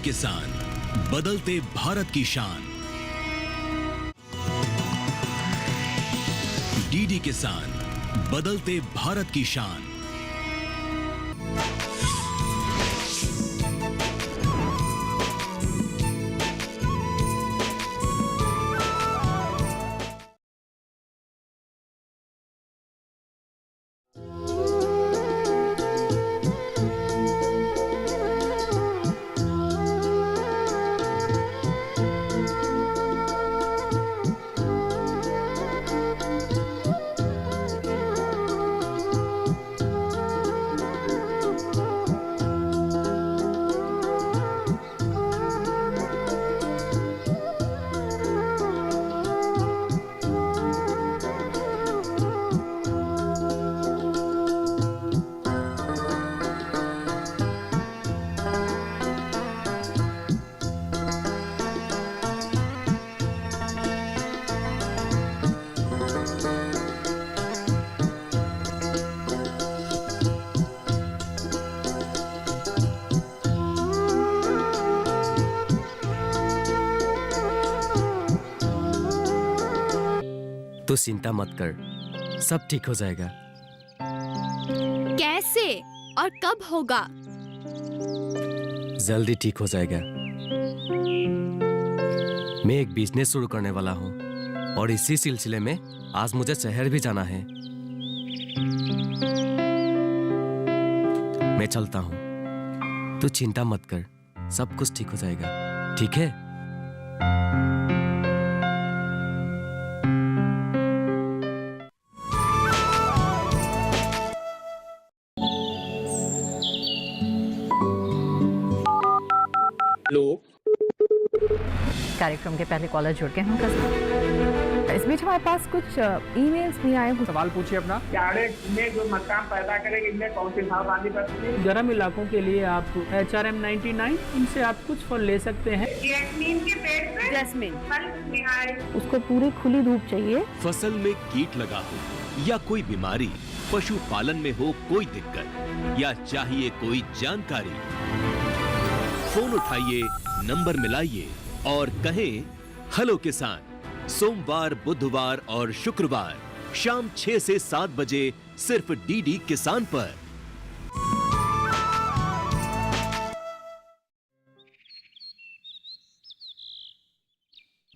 किसान, बदलते भारत की शान। डीडी किसान, बदलते भारत की शान। तू चिंता मत कर, सब ठीक हो जाएगा। कैसे और कब होगा? जल्दी ठीक हो जाएगा। मैं एक बिजनेस शुरू करने वाला हूँ और इसी सिलसिले में आज मुझे शहर भी जाना है। मैं चलता हूँ, तू चिंता मत कर, सब कुछ ठीक हो जाएगा, ठीक है? कार्यक्रम के पहले कॉलर जुड़ के हम इस बीच हमारे पास कुछ ईमेल्स भी आए हैं। सवाल पूछिए अपना। में जो मकान पैदा करेंगे इनमें कौन सी सावधानी बरतनी है? गर्म इलाकों के लिए आप HRM 99 इनसे आप कुछ फल ले सकते हैं। जैस्मीन के पेड़ पे जैस्मिन, फल निहाय। उसको पूरी खुली धूप चाहिए। फसल में कीट लगा हो या कोई बीमारी, पशुपालन में हो कोई दिक्कत या चाहिए कोई जानकारी, फोन उठाइए, नंबर मिलाइए और कहें हेलो किसान। सोमवार, बुधवार और शुक्रवार शाम 6 से 7 बजे सिर्फ डीडी किसान पर।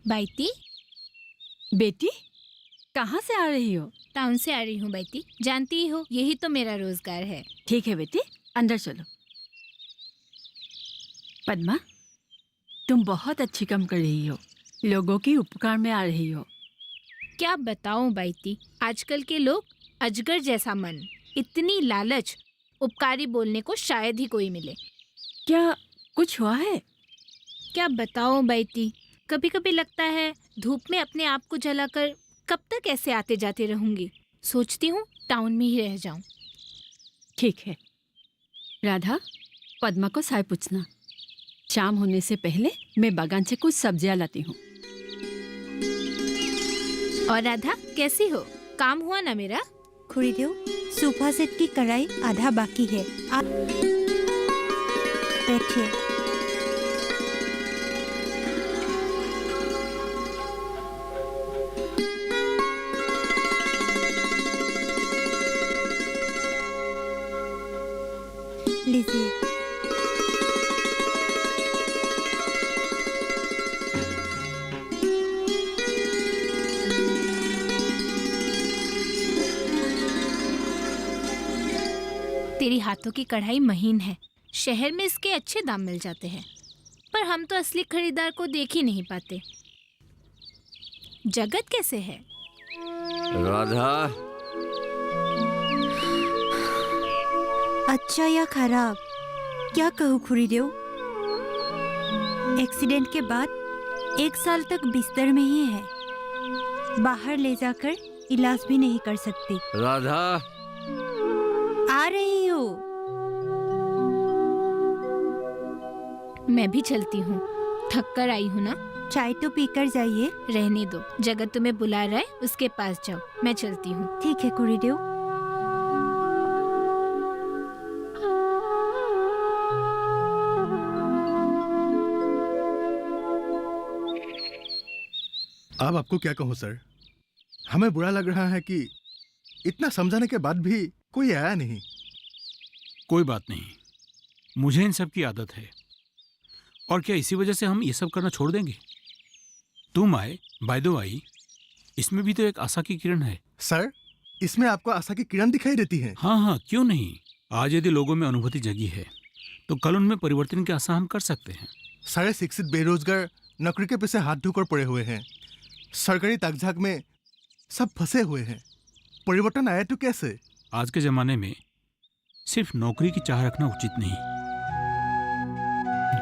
बैती, बेटी, कहाँ से आ रही हो? टाउन से आ रही हूँ बैती। जानती ही हो, यही तो मेरा रोजगार है। ठीक है बेटी, अंदर चलो। पद्मा, तुम बहुत अच्छी काम कर रही हो, लोगों की उपकार में आ रही हो। क्या बताऊं बैती, आजकल के लोग अजगर जैसा मन, इतनी लालच, उपकारी बोलने को शायद ही कोई मिले। क्या कुछ हुआ है? क्या बताऊं बैती, कभी कभी लगता है धूप में अपने आप को जलाकर कब तक ऐसे आते जाते रहूंगी। सोचती हूँ टाउन में ही रह जाऊं। ठीक है राधा, पद्मा को चाय पूछना। शाम होने से पहले मैं बागान से कुछ सब्जियां लाती हूँ। और राधा कैसी हो? काम हुआ ना मेरा? खुरीदेव, सोफा सेट की कढ़ाई आधा बाकी है, आप बैठिए। लीजिए। तेरी हाथों की कढ़ाई महीन है। शहर में इसके अच्छे दाम मिल जाते हैं, पर हम तो असली खरीदार को देख ही नहीं पाते। जगत कैसे है? राधा, अच्छा या खराब, क्या कहूँ खुरीदेव। एक्सीडेंट के बाद 1 साल तक बिस्तर में ही है, बाहर ले जाकर इलाज भी नहीं कर सकती। राधा, आ रही हो। मैं भी चलती हूँ, थक कर आई हूँ ना। चाय तो पीकर जाइए। रहने दो, जगत तुम्हें बुला रहा है, उसके पास जाओ। मैं चलती हूँ। ठीक है खुरीदेव। अब आपको क्या कहूँ सर, हमें बुरा लग रहा है कि इतना समझाने के बाद भी कोई आया नहीं। कोई बात नहीं, मुझे इन सब की आदत है। और क्या इसी वजह से हम ये सब करना छोड़ देंगे? तुम आए, बाय द वे, इसमें भी तो एक आशा की किरण है। सर, इसमें आपको आशा की किरण दिखाई देती है? हाँ हाँ, क्यों नहीं। आज यदि लोगों में अनुभूति जगी है तो कल उनमें परिवर्तन की आशा हम कर सकते हैं। सारे शिक्षित बेरोजगार नौकरी के पीछे हाथ धोकर पड़े हुए हैं। सरकारी ताकझाक में सब फंसे हुए हैं। परिवर्तन आया तो कैसे? आज के जमाने में सिर्फ नौकरी की चाह रखना उचित नहीं।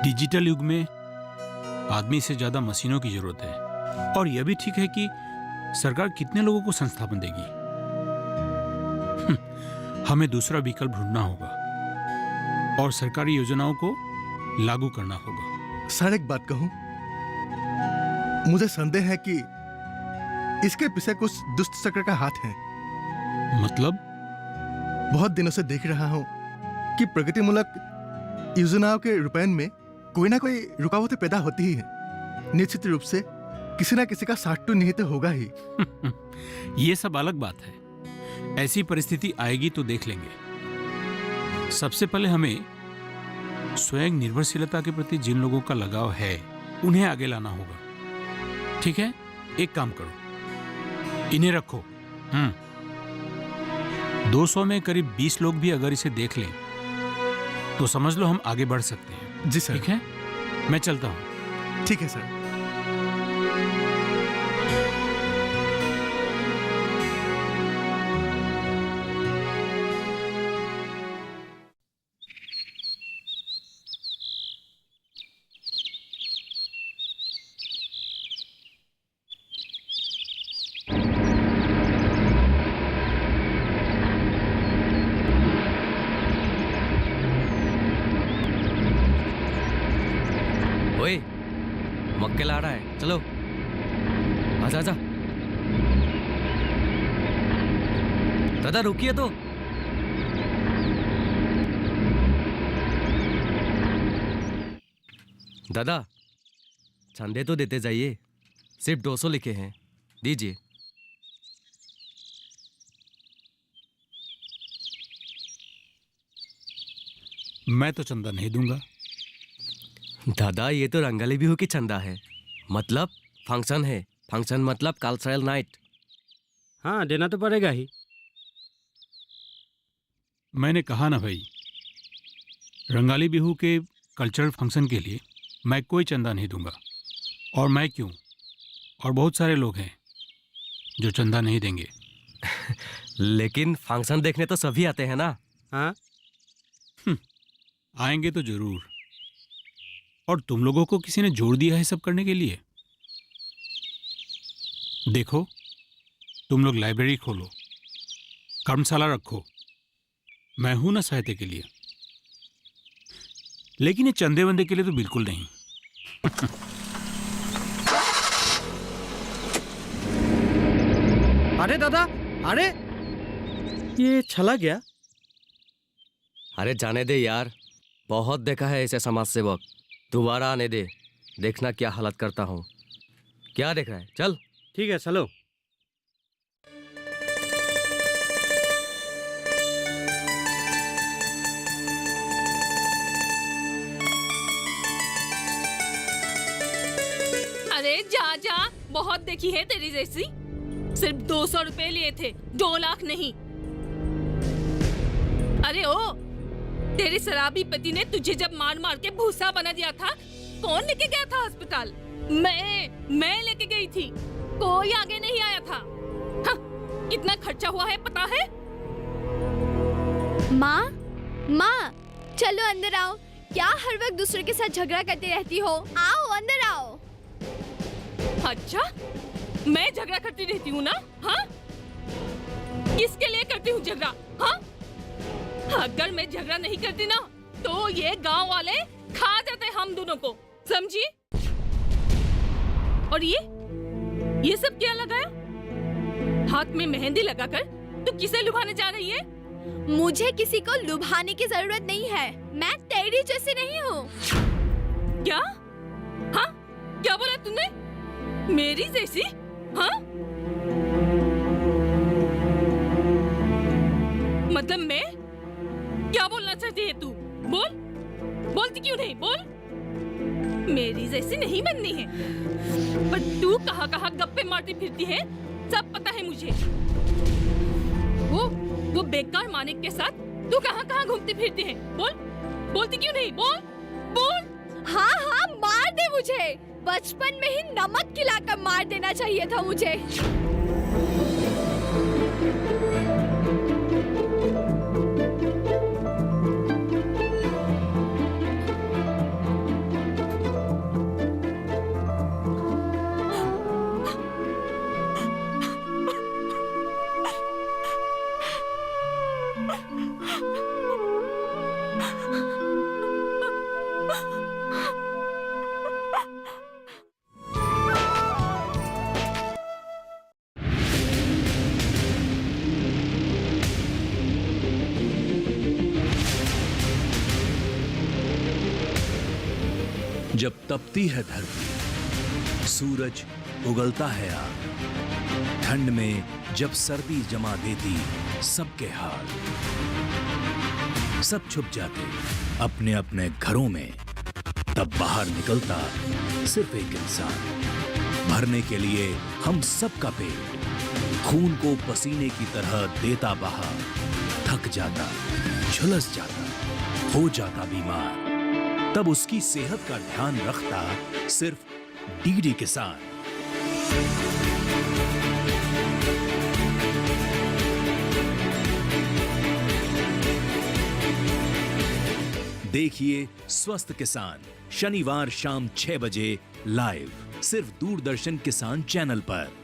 डिजिटल युग में आदमी से ज्यादा मशीनों की जरूरत है। और यह भी ठीक है कि सरकार कितने लोगों को संस्थापन देगी। हमें दूसरा विकल्प ढूंढना होगा और सरकारी योजनाओं को लागू करना होगा। सर, एक बात कहूं, मुझे संदेह है कि इसके पीछे कुछ दुष्ट चक्र का हाथ है। मतलब? बहुत दिनों से देख रहा हूं कि प्रगतिमूलक योजनाओं के रूपायन में कोई ना कोई रुकावटें पैदा होती ही है। निश्चित रूप से किसी ना किसी का साथ तो निहित होगा ही। ये सब अलग बात है। ऐसी परिस्थिति आएगी तो देख लेंगे। सबसे पहले हमें स्वयं निर्भरशीलता के प्रति जिन लोगों का लगाव है उन्हें आगे लाना होगा। ठीक है, एक काम करो, इन्हें रखो। 200 में करीब 20 लोग भी अगर इसे देख लें तो समझ लो हम आगे बढ़ सकते हैं। जी सर। ठीक है, मैं चलता हूं। ठीक है सर। ओए, मक्के ला रहा है, चलो आजा आजा। दादा रुकिए तो। दादा चंदे तो देते जाइए, सिर्फ 200 लिखे हैं, दीजिए। मैं तो चंदा नहीं दूंगा। दादा ये तो रंगाली बिहू की चंदा है, मतलब फंक्शन है। फंक्शन मतलब कल्चरल नाइट। हाँ, देना तो पड़ेगा ही। मैंने कहा ना भाई, रंगाली बिहू के कल्चरल फंक्शन के लिए मैं कोई चंदा नहीं दूंगा। और मैं क्यों, और बहुत सारे लोग हैं जो चंदा नहीं देंगे। लेकिन फंक्शन देखने तो सभी आते हैं ना। हाँ, आएंगे तो जरूर। और तुम लोगों को किसी ने जोड़ दिया है सब करने के लिए? देखो, तुम लोग लाइब्रेरी खोलो, कर्मशाला रखो, मैं हूं ना सहायता के लिए। लेकिन ये चंदे वंदे के लिए तो बिल्कुल नहीं। अरे दादा, अरे ये चला गया। अरे जाने दे यार, बहुत देखा है ऐसे समाज सेवक। दोबारा आने दे, देखना क्या हालत करता हूँ। क्या देख रहा है, चल। ठीक है, चलो। अरे जा जा, बहुत देखी है तेरी जैसी। सिर्फ 200 रुपए लिए थे, 2 लाख नहीं। अरे ओ, तेरे शराबी पति ने तुझे जब मार मार के भूसा बना दिया था, कौन लेके गया था अस्पताल? मैं लेके गई थी, कोई आगे नहीं आया था। हाँ, कितना खर्चा हुआ है पता है? माँ, चलो अंदर आओ। क्या हर वक्त दूसरे के साथ झगड़ा करती रहती हो? आओ अंदर आओ। अच्छा, मैं झगड़ा करती रहती हूँ ना? हाँ, किसके लिए करती हूँ झगड़ा? हाँ, अगर मैं झगड़ा नहीं करती ना तो ये गांव वाले खा जाते हम दोनों को, समझी? और ये सब क्या लगाया? हाथ में मेहंदी लगाकर तू किसे लुभाने जा रही है? मुझे किसी को लुभाने की जरूरत नहीं है। मैं तेरी जैसी नहीं हूँ। क्या? हाँ, क्या बोला तूने? मेरी जैसी? हाँ? मतलब मैं? क्या बोलना चाहती है तू? बोल, बोलती क्यों नहीं? बोल। मेरी जैसी नहीं बननी है, पर तू कहाँ कहाँ गप्पे मारती फिरती है, सब पता है मुझे। वो बेकार मानिक के साथ तू कहाँ कहाँ घूमती फिरती है? बोल, बोलती क्यों नहीं? बोल, बोल। हाँ हाँ, मार दे मुझे। बचपन में ही नमक खिलाकर मार देना चाहिए था मुझे। जब तपती है धरती, सूरज उगलता है आग, ठंड में जब सर्दी जमा देती सबके हाल, सब छुप जाते अपने अपने घरों में, तब बाहर निकलता सिर्फ एक इंसान, भरने के लिए हम सबका पेट, खून को पसीने की तरह देता बहा, थक जाता, झुलस जाता, हो जाता बीमार, तब उसकी सेहत का ध्यान रखता सिर्फ डीडी किसान। देखिए स्वस्थ किसान शनिवार शाम 6 बजे लाइव, सिर्फ दूरदर्शन किसान चैनल पर।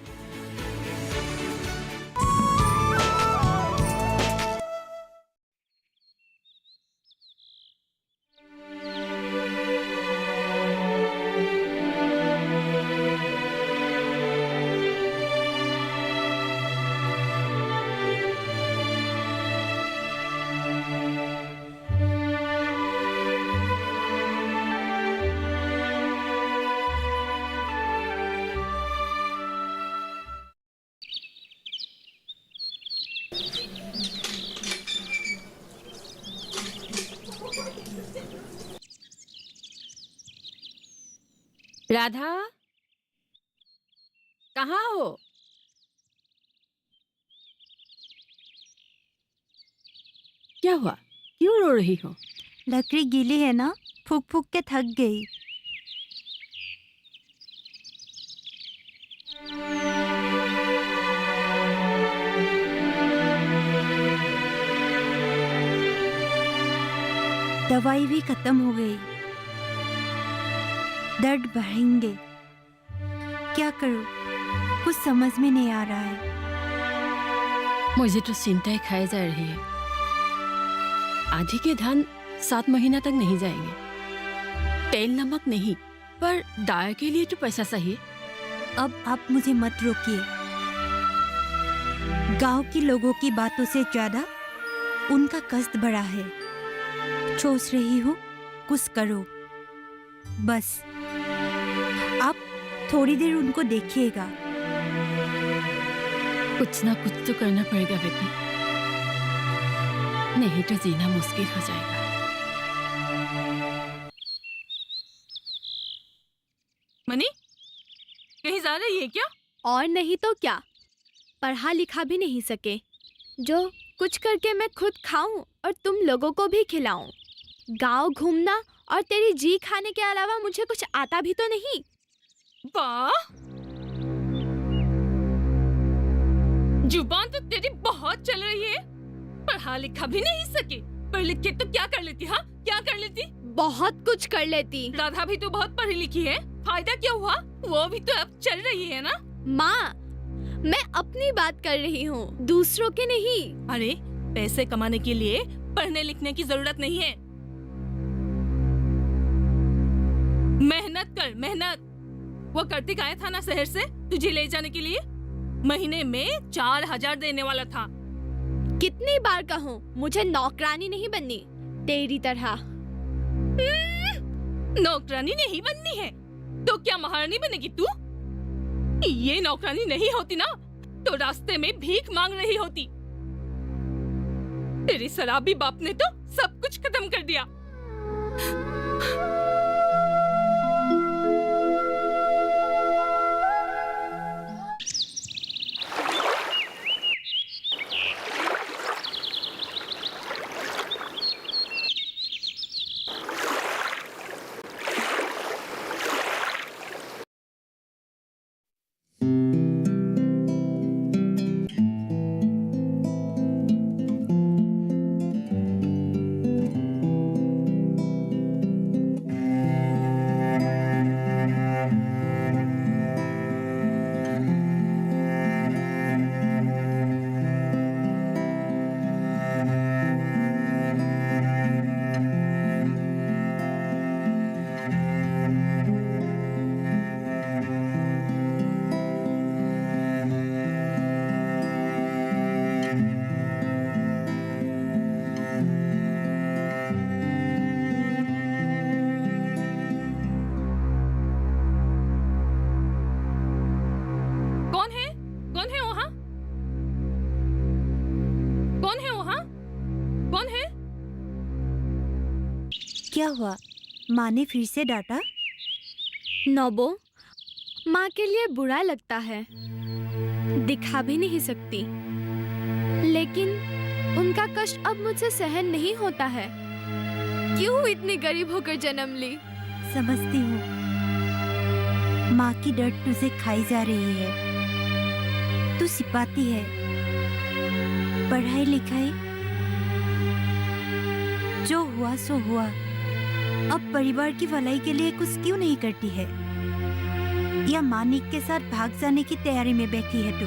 राधा, कहाँ हो? क्या हुआ? क्यों रो रही हो? लकड़ी गीली है ना, फूक फूक के थक गई। दवाई भी खत्म हो गई, दर्द बढ़ेंगे। क्या करूं, कुछ समझ में नहीं आ रहा है। मुझे तो चिंताएं खाई जा रही है। आधी के धान 7 महीना तक नहीं जाएंगे। तेल नमक नहीं, पर दाल के लिए तो पैसा चाहिए। अब आप मुझे मत रोकिए। गांव के लोगों की बातों से ज्यादा उनका कष्ट बड़ा है। सोच रही हूँ कुछ करो, बस आप थोड़ी देर उनको देखिएगा। कुछ ना कुछ तो करना पड़ेगा बेटी, नहीं तो जीना मुश्किल हो जाएगा। मनी, कहीं जा रही है क्या? और नहीं तो क्या, पढ़ा लिखा भी नहीं सके, जो कुछ करके मैं खुद खाऊं और तुम लोगों को भी खिलाऊं। गांव घूमना और तेरी जी खाने के अलावा मुझे कुछ आता भी तो नहीं। वाह, जुबान तो तेरी बहुत चल रही है। पढ़ा लिखा भी नहीं सके, पढ़ लिख के तो क्या कर लेती? हाँ, क्या कर लेती? बहुत कुछ कर लेती। राधा भी तो बहुत पढ़ी लिखी है, फायदा क्या हुआ? वो भी तो अब चल रही है ना। माँ, मैं अपनी बात कर रही हूँ, दूसरों के नहीं। अरे, पैसे कमाने के लिए पढ़ने लिखने की जरूरत नहीं है। मेहनत कर, मेहनत। वो कार्तिक आया था ना शहर से तुझे ले जाने के लिए, महीने में 4000 देने वाला था। कितनी बार कहूँ, मुझे नौकरानी नहीं बननी तेरी तरह। नौकरानी नहीं बननी है तो क्या महारानी बनेगी तू? ये नौकरानी नहीं होती ना तो रास्ते में भीख मांग रही होती। तेरी शराबी बाप ने तो सब कुछ खत्म कर दिया। क्या हुआ? माँ ने फिर से डांटा? नोबो, माँ के लिए बुरा लगता है, दिखा भी नहीं सकती, लेकिन उनका कष्ट अब मुझसे सहन नहीं होता है। क्यों इतनी गरीब होकर जन्म ली? समझती हूँ, माँ की दर्द तुझे खाई जा रही है। तू सिपाती है, पढ़ाई लिखाई जो हुआ सो हुआ। अब परिवार की भलाई के लिए कुछ क्यों नहीं करती है? या मानिक के साथ भाग जाने की तैयारी में बैठी है तू?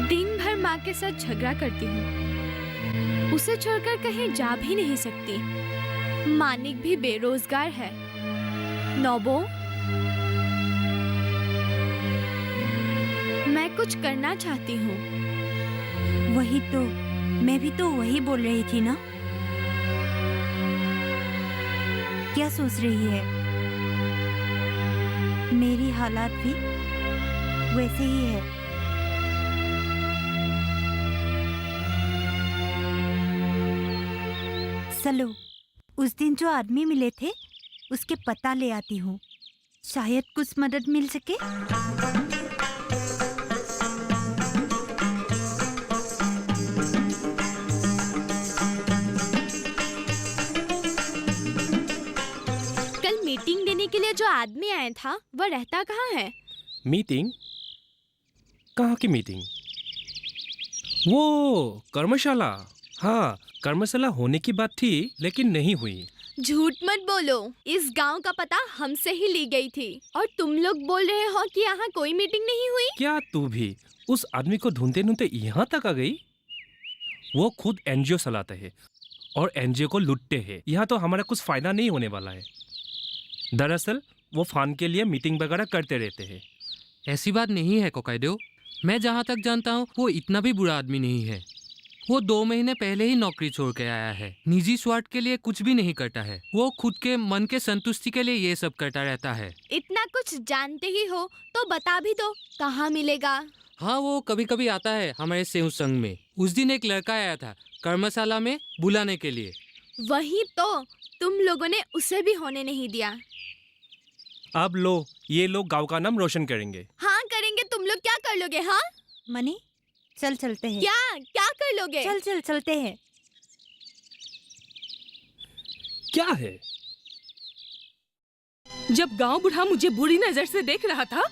दिन भर माँ के साथ झगड़ा करती हूँ, उसे छोड़कर कहीं जा भी नहीं सकती। मानिक भी बेरोजगार है। नोबो, मैं कुछ करना चाहती हूँ। वही तो, मैं भी तो वही बोल रही थी ना। क्या सोच रही है? मेरी हालात भी वैसे ही है। चलो, उस दिन जो आदमी मिले थे उसके पता ले आती हूँ, शायद कुछ मदद मिल सके। मीटिंग देने के लिए जो आदमी आया था वह रहता कहाँ है? मीटिंग? कहाँ की मीटिंग? वो कर्मशाला। हाँ, कर्मशाला होने की बात थी लेकिन नहीं हुई। झूठ मत बोलो, इस गांव का पता हमसे ही ली गई थी और तुम लोग बोल रहे हो कि यहाँ कोई मीटिंग नहीं हुई। क्या तू भी उस आदमी को ढूंढते ढूंढते यहाँ तक आ गई? वो खुद एनजीओ चलाते हैं और एनजीओ को लूटते हैं। यहाँ तो हमारा कुछ फायदा नहीं होने वाला है। दरअसल वो फंड के लिए मीटिंग वगैरह करते रहते हैं। ऐसी बात नहीं है कोकाइडो, मैं जहाँ तक जानता हूँ वो इतना भी बुरा आदमी नहीं है। वो 2 महीने पहले ही नौकरी छोड़ के आया है। निजी स्वार्थ के लिए कुछ भी नहीं करता है। वो खुद के मन के संतुष्टि के लिए ये सब करता रहता है। इतना कुछ जानते ही हो तो बता भी दो, कहाँ मिलेगा? हाँ, वो कभी कभी आता है हमारे सेव संघ में। उस दिन एक लड़का आया था कर्मशाला में बुलाने के लिए। वही तो, तुम लोगों ने उसे भी होने नहीं दिया। अब लो, ये लोग गांव का नाम रोशन करेंगे। हाँ करेंगे, तुम लोग क्या कर लोगे? हाँ मनी, चल चलते हैं। क्या कर लोगे? चल चलते हैं। क्या है? जब गांव बुढ़ा मुझे बुरी नजर से देख रहा था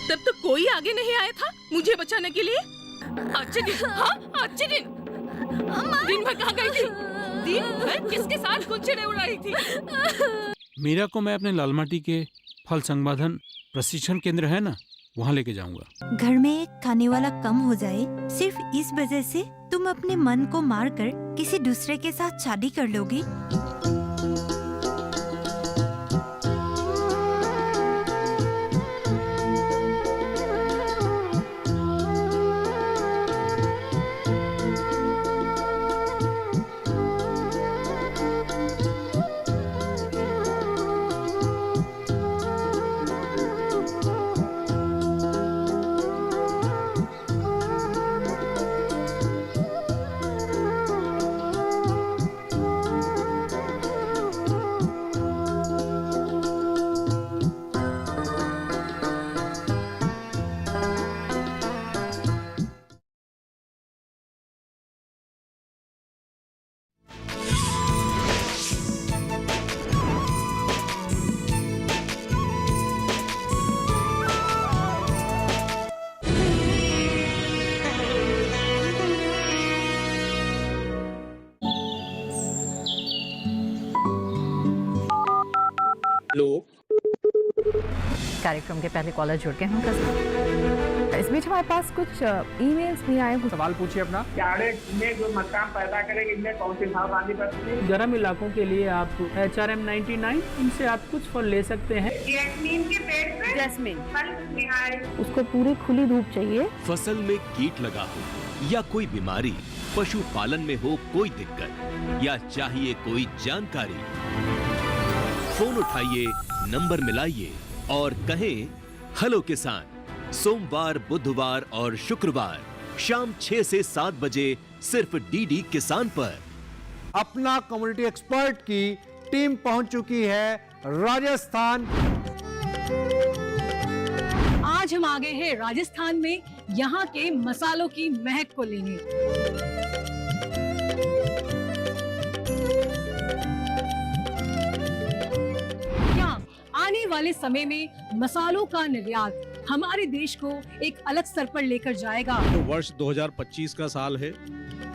तब तो कोई आगे नहीं आया था मुझे बचाने के लिए। अच्छे दिन, हाँ अच्छे दिन। दिन भर कहाँ गई थी? दिन भर किसके साथ गुच्छे उड़ रही थी? मीरा को मैं अपने लाल माटी के फल संवर्धन प्रशिक्षण केंद्र है ना, वहाँ लेके जाऊंगा। घर में एक खाने वाला कम हो जाए, सिर्फ इस वजह से तुम अपने मन को मारकर किसी दूसरे के साथ शादी कर लोगी? कार्यक्रम के पहले कॉलर जुड़ गए हैं उनका। इस बीच हमारे पास कुछ ईमेल्स भी आए हैं। सवाल पूछिए अपना। जाड़े में जो मकान पैदा करेगी इनमें कौन सी सावधानी बरतनी है? गर्म इलाकों के लिए आप HRM 99 इनसे आप कुछ फल ले सकते हैं। जैस्मीन के पेड़ पे जैस्मीन फल निहार। उसको पूरी खुली धूप चाहिए। फसल में कीट लगा हो या कोई बीमारी, पशुपालन में हो कोई दिक्कत या चाहिए कोई जानकारी, फोन उठाइए, नंबर मिलाइए और कहें हेलो किसान। सोमवार, बुधवार और शुक्रवार शाम 6 से 7 बजे सिर्फ डीडी किसान पर। अपना कम्युनिटी एक्सपर्ट की टीम पहुंच चुकी है राजस्थान। आज हम आ गए हैं राजस्थान में यहाँ के मसालों की महक को लेने। क्या आने वाले समय में मसालों का निर्यात हमारे देश को एक अलग स्तर पर लेकर जाएगा? तो वर्ष 2025 का साल है,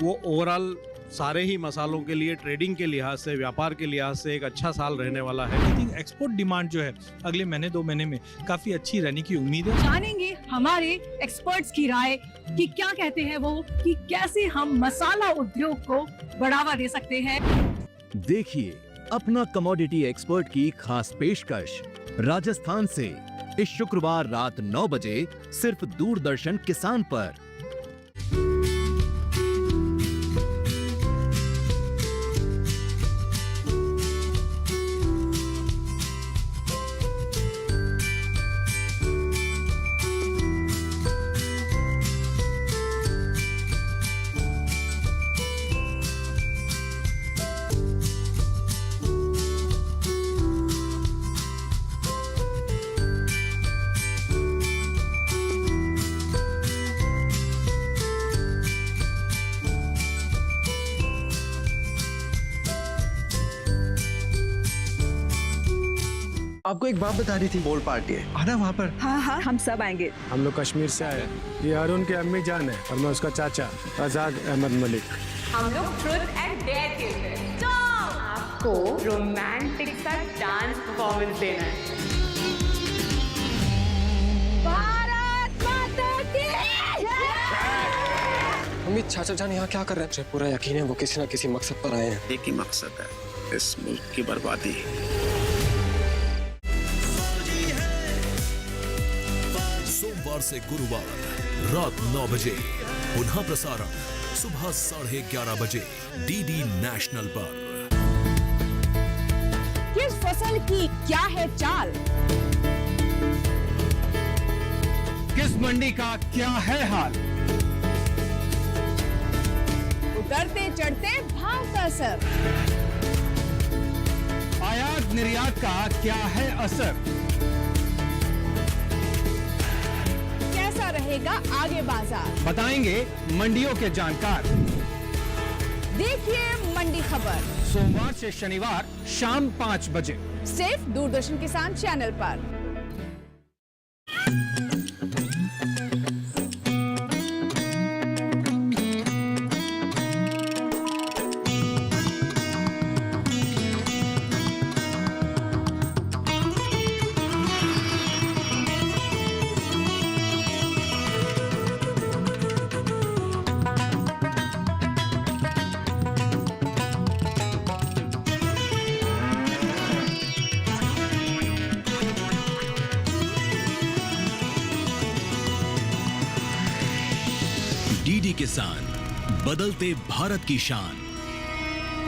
वो ओवरऑल सारे ही मसालों के लिए, ट्रेडिंग के लिहाज से, व्यापार के लिहाज से एक अच्छा साल रहने वाला है। आई थिंक एक्सपोर्ट डिमांड जो है अगले महीने 2 महीने में काफी अच्छी रहने की उम्मीद है। जानेंगे हमारे एक्सपर्ट्स की राय कि क्या कहते हैं वो, कि कैसे हम मसाला उद्योग को बढ़ावा दे सकते हैं। देखिए अपना कमोडिटी एक्सपर्ट की खास पेशकश राजस्थान से इस शुक्रवार रात 9 बजे सिर्फ दूरदर्शन किसान पर। आपको एक बात बता रही थी, बोल पार्टी है आना वहाँ पर। हाँ हाँ हम सब आएंगे। हम लोग कश्मीर से आए, ये अरुण के अम्मी जान है और मैं उसका चाचा आजाद अहमद मलिक। हम लोग ट्रुथ एंड डेयर खेल रहे हैं। तो आपको रोमांटिक सा डांस परफॉर्मेंस देना है। भारत माता की जय। अमित चाचा जान यहाँ क्या कर रहे हैं? मुझे पूरा यकीन है वो किसी न किसी मकसद पर आए हैं। एक ही मकसद है, इस मुल्क की बर्बादी। सोमवार से गुरुवार रात 9 बजे, पुनः प्रसारण सुबह 11:30 बजे डीडी नेशनल पर। किस फसल की क्या है चाल? किस मंडी का क्या है हाल? उतरते चढ़ते भाव का असर, आयात निर्यात का क्या है असर? कैसा रहेगा आगे बाजार? बताएंगे मंडियों के जानकार। देखिए मंडी खबर सोमवार से शनिवार शाम 5 बजे सिर्फ दूरदर्शन किसान चैनल पर। डीडी किसान, बदलते भारत की शान।